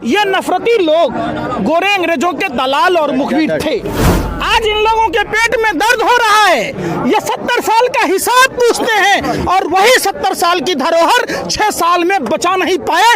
ये नफरती लोग गोरे अंग्रेजों के दलाल और मुखबिर थे। आज इन लोगों के पेट में दर्द हो रहा है। ये 70 साल का हिसाब पूछते हैं और वही 70 साल की धरोहर 6 साल में बचा नहीं पाए।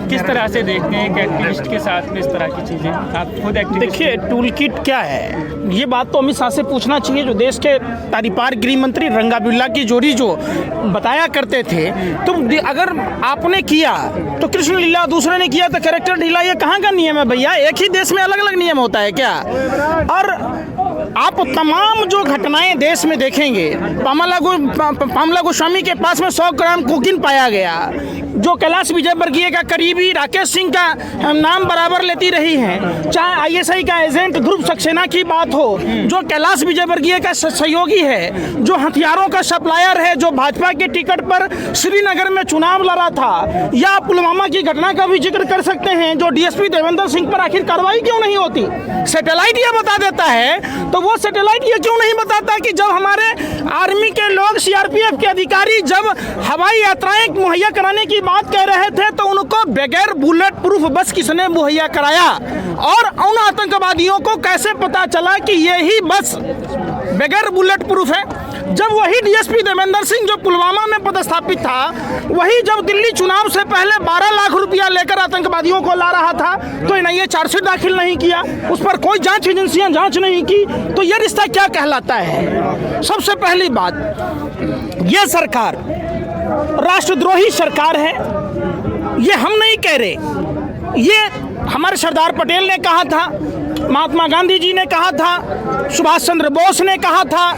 किस तरह से देखते हैं एक एक्टिविस्ट के साथ में इस तरह की चीजें? आप खुद एक्टिविस्ट। देखिए, टूल किट क्या है, ये बात तो अमित शाह से पूछना चाहिए, जो देश के तारीपार गृह मंत्री रंगा बिरला की जोड़ी जो बताया करते थे। तो अगर आपने किया तो कृष्ण लीला, दूसरे ने किया तो कैरेक्टर ढीला। ये कहाँ का नियम है भैया? एक ही देश में अलग अलग नियम होता है क्या? और आप तमाम जो घटनाएं देश में देखेंगे, पामला गोस्वामी के पास में 100 ग्राम कोकीन पाया गया, जो कैलाश विजयवर्गीय का करीबी राकेश सिंह का नाम बराबर लेती रही हैं, चाहे आईएसआई का एजेंट ध्रुव सक्सेना की बात हो, जो कैलाश विजयवर्गीय का सहयोगी है, जो हथियारों का सप्लायर है, जो भाजपा के टिकट पर श्रीनगर में चुनाव लड़ा था, या पुलवामा की घटना का भी जिक्र कर सकते हैं, जो डीएसपी देवेंद्र सिंह पर आखिर कार्रवाई क्यों नहीं होती? सैटेलाइट ये बता देता है, तो वो सैटेलाइट ये क्यों नहीं बताता कि जब हमारे आर्मी के लोग, सीआरपीएफ के अधिकारी जब हवाई यात्राएं मुहैया कराने की बात कह रहे थे, तो उनको बगैर बुलेट प्रूफ बस किसने मुहैया कराया? और उन आतंकवादियों को कैसे पता चला कि यही बस बगैर बुलेट प्रूफ है? जब वही डीएसपी देवेंद्र सिंह जो पुलवामा में पदस्थापित था, वही जब दिल्ली चुनाव से पहले 12 लाख रुपया लेकर आतंकवादियों को ला रहा था, तो एनआईए चार्जशीट दाखिल नहीं किया, उस पर कोई जांच एजेंसियां जांच नहीं की, तो ये रिश्ता क्या कहलाता है? सबसे पहली बात, ये सरकार राष्ट्रद्रोही सरकार है, ये हम नहीं कह रहे। ये हमारे सरदार पटेल ने कहा था, महात्मा गांधी जी ने कहा था, सुभाष चंद्र बोस ने कहा था,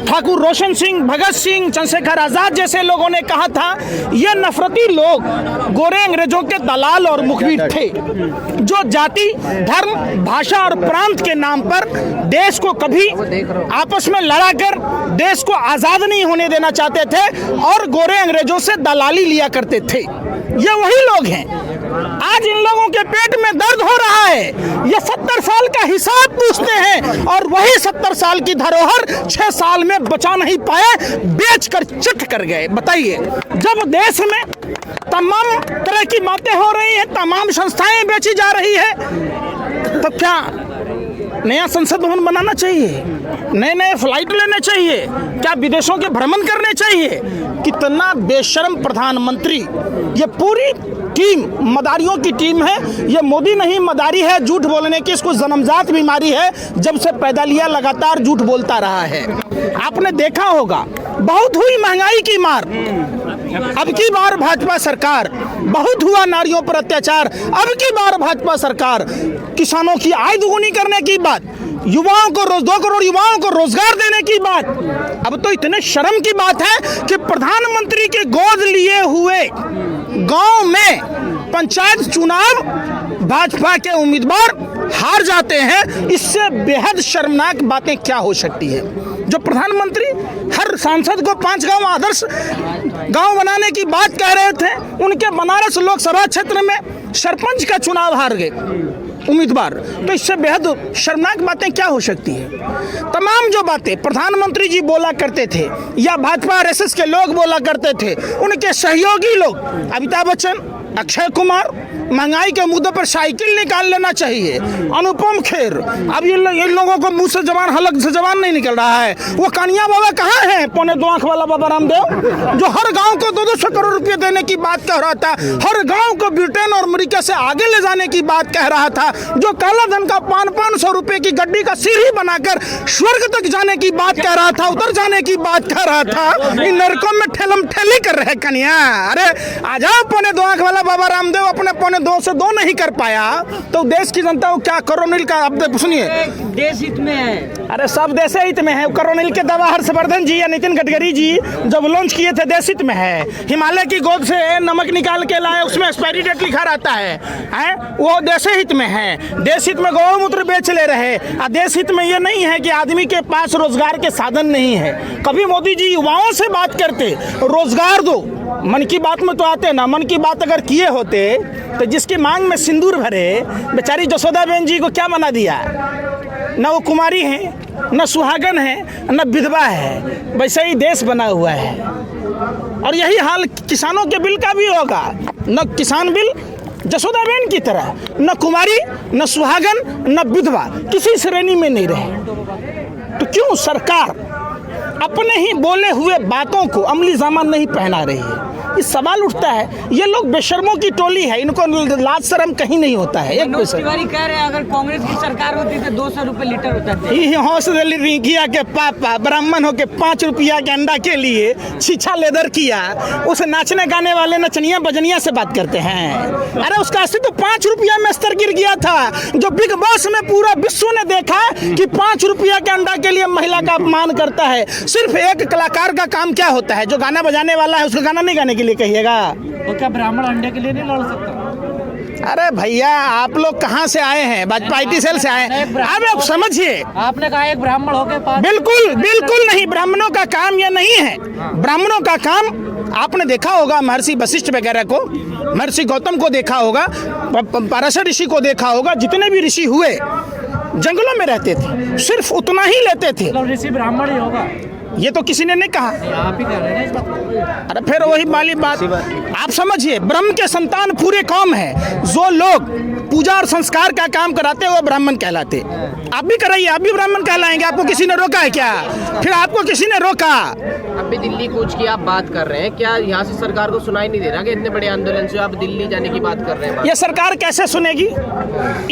ठाकुर रोशन सिंह, भगत सिंह, चंद्रशेखर आजाद जैसे लोगों ने कहा था। ये नफरती लोग गोरे अंग्रेजों के दलाल और मुखबिर थे, जो जाति, धर्म, भाषा और प्रांत के नाम पर देश को कभी आपस में लड़ाकर देश को आजाद नहीं होने देना चाहते थे और गोरे अंग्रेजों से दलाली लिया करते थे। ये वही लोग हैं। आज इन लोगों के पेट में दर्द हो रहा है। ये 70 साल का हिसाब पूछते हैं और वही 70 साल की धरोहर 6 साल में बचा नहीं पाए, बेचकर चिट कर गए। बताइए, जब देश में तमाम तरह की बातें हो रही हैं, तमाम संस्थाएं बेची जा रही है, तो क्या नया संसद भवन बनाना चाहिए? नए नए फ्लाइट लेने चाहिए? क्या विदेशों के भ्रमण करने चाहिए? कितना बेशर्म प्रधानमंत्री! ये पूरी टीम मदारियों की टीम है। ये मोदी नहीं, मदारी है झूठ बोलने की। इसको जन्मजात बीमारी है, जब से पैदा लिया लगातार झूठ बोलता रहा है। आपने देखा होगा, बहुत हुई महंगाई की मार, अब की बार भाजपा सरकार। बहुत हुआ नारियों पर अत्याचार, अब की बार भाजपा सरकार। किसानों की आय दुगुनी करने की बात, युवाओं को 2 करोड़ युवाओं को रोजगार देने की बात। अब तो इतने शर्म की बात है कि प्रधानमंत्री के गोद लिए हुए गांव में पंचायत चुनाव भाजपा के उम्मीदवार हार जाते हैं। इससे बेहद शर्मनाक बातें क्या हो सकती है? जो प्रधानमंत्री हर सांसद को 5 गांव आदर्श गांव बनाने की बात कह रहे थे, उनके बनारस लोकसभा क्षेत्र में सरपंच का चुनाव हार गए उम्मीदवार। तो इससे बेहद शर्मनाक बातें क्या हो सकती है? तमाम जो बातें प्रधानमंत्री जी बोला करते थे या भाजपा आरएसएस के लोग बोला करते थे, उनके सहयोगी लोग अमिताभ बच्चन, अक्षय कुमार, महंगाई के मुद्दे पर साइकिल निकाल लेना चाहिए, अनुपम खेर। अब इन लोगों को मुंह से जबान, हलक से जबान नहीं निकल रहा है। वो कानिया बाबा कहाँ हैं? 2.25 आंख वाला बाबा रामदेव, जो हर गांव को 200 करोड़ रुपए देने की बात कह रहा था, हर गांव को ब्रिटेन और अमेरिका से आगे ले जाने की बात कह रहा था, जो काला धन का 500 रुपए की गड्डी का सीढ़ी बनाकर स्वर्ग तक जाने की बात कह रहा था, उतर जाने की बात कह रहा था। इन लड़कों में ठेलम ठेली कर रहे कन्या। अरे आ जाओ, 2.25 आंख वाला बाबा रामदेव अपने 2.25 से 2 नहीं कर पाया, तो देश की जनता को क्या? कोरोनिल का अब सुनिए, देश हित में है। अरे सब देश हित में है। कोरोनिल के दवा हर्षवर्धन जी या नितिन गडकरी जी जब लॉन्च किए थे, देश हित में है। हिमालय की गोद से नमक निकाल के लाए, उसमें एक्सपायरी डेट लिखा रहता है, वो देश हित में है। देश हित में गौमूत्र बेच ले रहे। देश हित में ये नहीं है कि आदमी के पास रोजगार के साधन नहीं है। कभी मोदी जी युवाओं से बात करते, रोजगार दो, मन की बात में तो आते ना। मन की बात अगर किए होते तो जिसकी मांग में सिंदूर भरे बेचारी जसोदा बहन जी को क्या बना दिया? न वो कुमारी है, न सुहागन है, न विधवा है। वैसे ही देश बना हुआ है। और यही हाल किसानों के बिल का भी होगा। न किसान बिल जसोदाबेन की तरह, न कुमारी, न सुहागन, न विधवा किसी श्रेणी में नहीं रहे। तो क्यों सरकार अपने ही बोले हुए बातों को अमली जामा नहीं पहना रही है? ये सवाल उठता है। ये लोग बेशर्मों की टोली है, इनको लाज शर्म कहीं नहीं होता है। एक मनोज तिवारी कह रहे हैं अगर कांग्रेस की सरकार होती तो 200 रुपए लीटर होता था। ही हौसले रिंकिया के पापा ब्राह्मण होके 5 रुपया के अंडा के लिए छीछा लेदर किया। उस नाचने गाने वाले नचनिया बजनिया से बात करते हैं। अरे उसका अस्तित्व तो 5 रुपया में स्तर गिर गया था, जो बिग बॉस में पूरा विश्व ने देखा कि 5 रुपया के अंडा के लिए महिला का अपमान करता है। सिर्फ एक कलाकार का काम क्या होता है? जो गाना बजाने वाला है उसका गाना नहीं गाने के लिए कहिएगा। तो क्या ब्राह्मण अंडे के लिए नहीं लड़ सकता? अरे भैया आप लोग कहाँ से आए हैं? भाजपा सेल से आए हैं। अब आप समझिए, आपने कहा एक ब्राह्मण होके बिल्कुल बिल्कुल नहीं, ब्राह्मणों का काम यह नहीं है। ब्राह्मणों का काम आपने देखा होगा, महर्षि वशिष्ठ वगैरह को, महर्षि गौतम को देखा होगा, पराशर ऋषि को देखा होगा। जितने भी ऋषि हुए जंगलों में रहते थे, सिर्फ उतना ही लेते थे। ऋषि ब्राह्मण ही होगा, ये तो किसी ने नहीं कहा। आप ही कह रहे हैं इस बात को। अरे फिर वही वाली बात आप समझिए, ब्रह्म के संतान पूरे कौम है। जो लोग पूजा और संस्कार का काम कराते हैं वो ब्राह्मण कहलाते। आप भी कराइए, आप भी ब्राह्मण कहलाएंगे। आपको किसी ने रोका है क्या? फिर आपको किसी ने रोका? अभी दिल्ली कूच की आप बात कर रहे हैं, क्या यहाँ से सरकार को सुनाई नहीं दे रहा कि इतने बड़े आंदोलन से आप दिल्ली जाने की बात कर रहे हैं? ये सरकार कैसे सुनेगी?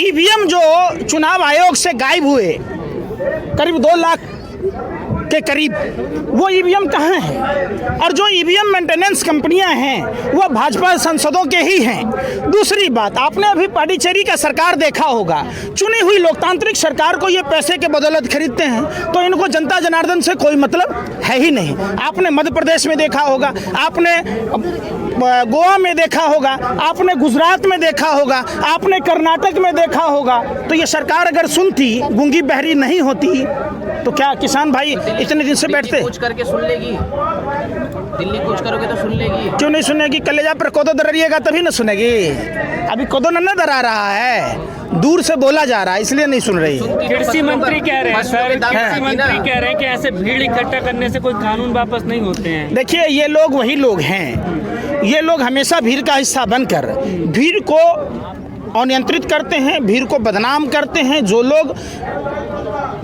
ईवीएम जो चुनाव आयोग से गायब हुए करीब 2 लाख के करीब, वो ईवीएम कहाँ है? और जो ईवीएम मेंटेनेंस कंपनियां हैं वो भाजपा सांसदों के ही हैं। दूसरी बात, आपने अभी पांडिचेरी का सरकार देखा होगा। चुनी हुई लोकतांत्रिक सरकार को ये पैसे के बदौलत खरीदते हैं, तो इनको जनता जनार्दन से कोई मतलब है ही नहीं। आपने मध्य प्रदेश में देखा होगा, आपने गोवा में देखा होगा, आपने गुजरात में देखा होगा, आपने कर्नाटक में देखा होगा। तो ये सरकार अगर सुनती, गूंगी बहरी नहीं होती, तो क्या किसान भाई इतने दिन से बैठते? कूच करके सुन लेगी, दिल्ली कूच करोगे तो सुन लेगी। क्यों नहीं सुनेगी? कलेजा पर कोदो दरिएगा तभी ना सुनेगी। अभी कोदो न दरा रहा है, दूर से बोला जा रहा है, इसलिए नहीं सुन रही। कृषि मंत्री कह रहे हैं सर, कृषि मंत्री कह रहे हैं कि ऐसे भीड़ इकट्ठा करने से कोई कानून वापस नहीं होते हैं। देखिए, ये लोग वही लोग हैं, ये लोग हमेशा भीड़ का हिस्सा बनकर भीड़ को अनियंत्रित करते हैं, भीड़ को बदनाम करते हैं। जो लोग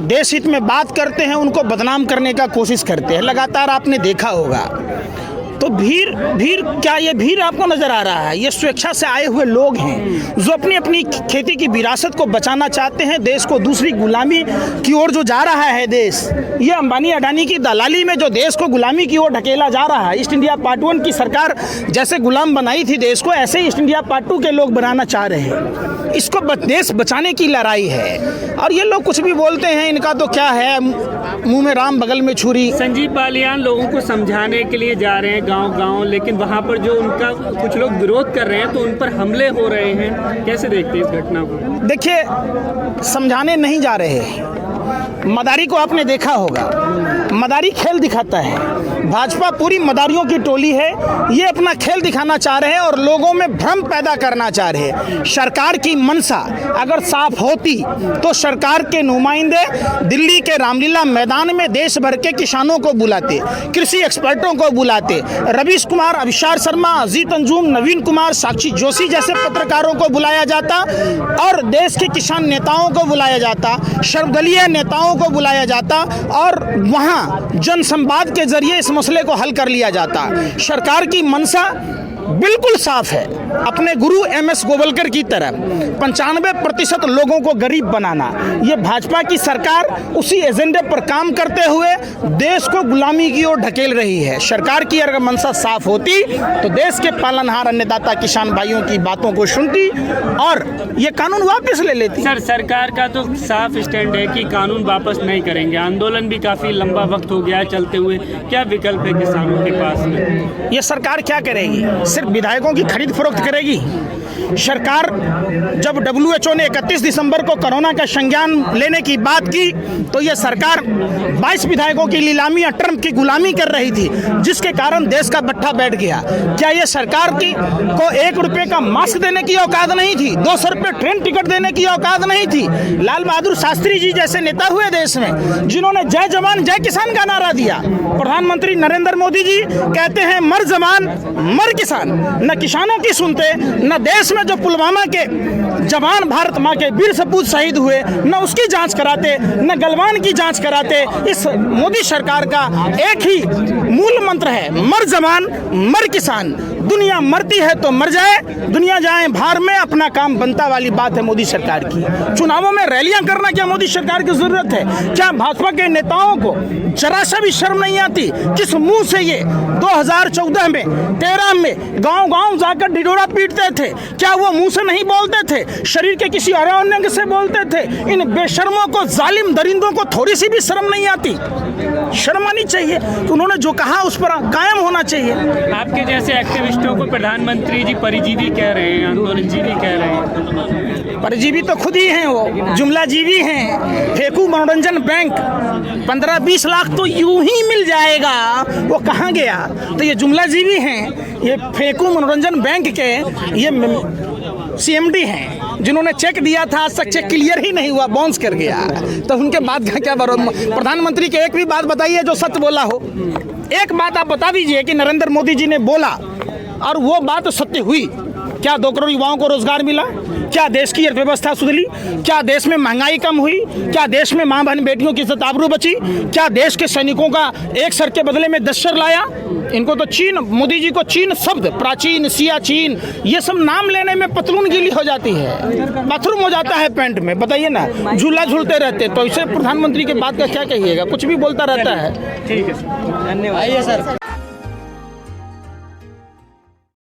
देश हित में बात करते हैं उनको बदनाम करने का कोशिश करते हैं। लगातार आपने देखा होगा। तो भीड़ क्या, ये भीड़ आपको नजर आ रहा है? ये स्वेच्छा से आए हुए लोग हैं जो अपनी अपनी खेती की विरासत को बचाना चाहते हैं। देश को दूसरी गुलामी की ओर जो जा रहा है देश, ये अंबानी अडानी की दलाली में जो देश को गुलामी की ओर ढकेला जा रहा है। ईस्ट इंडिया पार्ट 1 की सरकार जैसे गुलाम बनाई थी देश को, ऐसे ईस्ट इंडिया पार्ट 2 के लोग बनाना चाह रहे हैं। इसको देश बचाने की लड़ाई है। और ये लोग कुछ भी बोलते हैं, इनका तो क्या है, मुंह में राम बगल में छुरी। संजीव बालियान लोगों को समझाने के लिए जा रहे हैं गांव-गांव, लेकिन वहां पर जो उनका कुछ लोग विरोध कर रहे हैं तो उन पर हमले हो रहे हैं। कैसे देखते हैं इस घटना को? देखिए, समझाने नहीं जा रहे हैं। मदारी को आपने देखा होगा, मदारी खेल दिखाता है। भाजपा पूरी मदारियों की टोली है। ये अपना खेल दिखाना चाह रहे हैं और लोगों में भ्रम पैदा करना चाह रहे हैं। सरकार की मंशा अगर साफ होती तो सरकार के नुमाइंदे दिल्ली के रामलीला मैदान में देश भर के किसानों को बुलाते, कृषि एक्सपर्टों को बुलाते, रवीश कुमार, अभिषार शर्मा, अजीत अंजुम, नवीन कुमार, साक्षी जोशी जैसे पत्रकारों को बुलाया जाता और देश के किसान नेताओं को बुलाया जाता, सर्वदलीय नेताओं को बुलाया जाता और वहाँ जन संवाद के जरिए इस मसले को हल कर लिया जाता। सरकार की मंशा बिल्कुल साफ है, अपने गुरु MS गोवलकर की तरह 95% लोगों को गरीब बनाना। ये भाजपा की सरकार उसी एजेंडे पर काम करते हुए देश को गुलामी की ओर ढकेल रही है। सरकार की अगर मंशा साफ होती तो देश के पालनहार अन्नदाता किसान भाइयों की बातों को सुनती और ये कानून वापस ले लेती। सर, सरकार का तो साफ स्टैंड है कि कानून वापस नहीं करेंगे। आंदोलन भी काफी लंबा वक्त हो गया है चलते हुए। क्या विकल्प है किसानों के पास में? ये सरकार क्या करेगी? सिर्फ विधायकों की खरीद फरोख्त करेगी? सरकार जब WHO ने 31 दिसंबर को कोरोना का संज्ञान लेने की बात की तो ये सरकार 22 विधायकों की नीलामी या ट्रम्प की गुलामी कर रही थी, जिसके कारण देश का बट्टा बैठ गया। क्या ये सरकार की को 1 रुपए का मास्क देने की औकात नहीं थी? 200 रुपए ट्रेन टिकट देने की औकात नहीं थी? लाल बहादुर शास्त्री जी जैसे नेता हुए देश में जिन्होंने जय जवान जय किसान का नारा दिया। प्रधानमंत्री नरेंद्र मोदी जी कहते हैं मर जवान मर किसान, न किसानों की सुनते, न देश में जो पुलवामा के जवान भारत माँ के वीर सपूत शहीद हुए न उसकी जांच कराते, न गलवान की जांच कराते। इस मोदी सरकार का एक ही मूल मंत्र है, मर जवान मर किसान। दुनिया मरती है तो मर जाए, दुनिया जाए भार में, अपना काम बनता वाली बात है मोदी सरकार की। चुनावों में रैलियां करना क्या मोदी सरकार की जरूरत है? क्या भाजपा के नेताओं को जरा सा भी शर्म नहीं आती? किस मुंह से ये 2014 में 13 में गांव-गांव जाकर ढिढोरा पीटते थे? क्या वो मुंह से नहीं बोलते थे? शरीर के किसी और अंग से बोलते थे? इन बेशर्मों को, जालिम दरिंदों को थोड़ी सी भी शर्म नहीं आती? शर्म आनी चाहिए। तो उन्होंने जो कहा उस पर कायम होना चाहिए। आपके जैसे एक्टिविस्टों को प्रधानमंत्री जी परिजीवी कह रहे हैं, आंदोलनजीवी कह रहे हैं। परजीवी तो खुद ही हैं, वो जुमलाजीवी हैं। फेंकू मनोरंजन बैंक 15-20 लाख तो यूं ही मिल जाएगा, वो कहाँ गया? तो ये जुमलाजीवी हैं। ये फेंकू मनोरंजन बैंक के ये CMD हैं जिन्होंने चेक दिया था, आज तक चेक क्लियर ही नहीं हुआ, बाउंस कर गया। तो उनके बाद का क्या प्रधानमंत्री के एक भी बात बताइए जो सत्य बोला हो। एक बात आप बता दीजिए कि नरेंद्र मोदी जी ने बोला और वो बात सत्य हुई। क्या 2 करोड़ युवाओं को रोजगार मिला? क्या देश की अर्थव्यवस्था सुधरी? क्या देश में महंगाई कम हुई? क्या देश में मां बहन बेटियों की इज्जत आबरू बची? क्या देश के सैनिकों का 1 सर के बदले में 10 सर लाया? इनको तो चीन, मोदी जी को चीन शब्द, प्राचीन, सियाचीन, ये सब नाम लेने में पतलून गीली हो जाती है, बाथरूम हो जाता है पैंट में। बताइए ना, झूला झूलते रहते। तो इसे प्रधानमंत्री के बात का क्या कहिएगा? कुछ भी बोलता रहता है। ठीक है, धन्यवाद।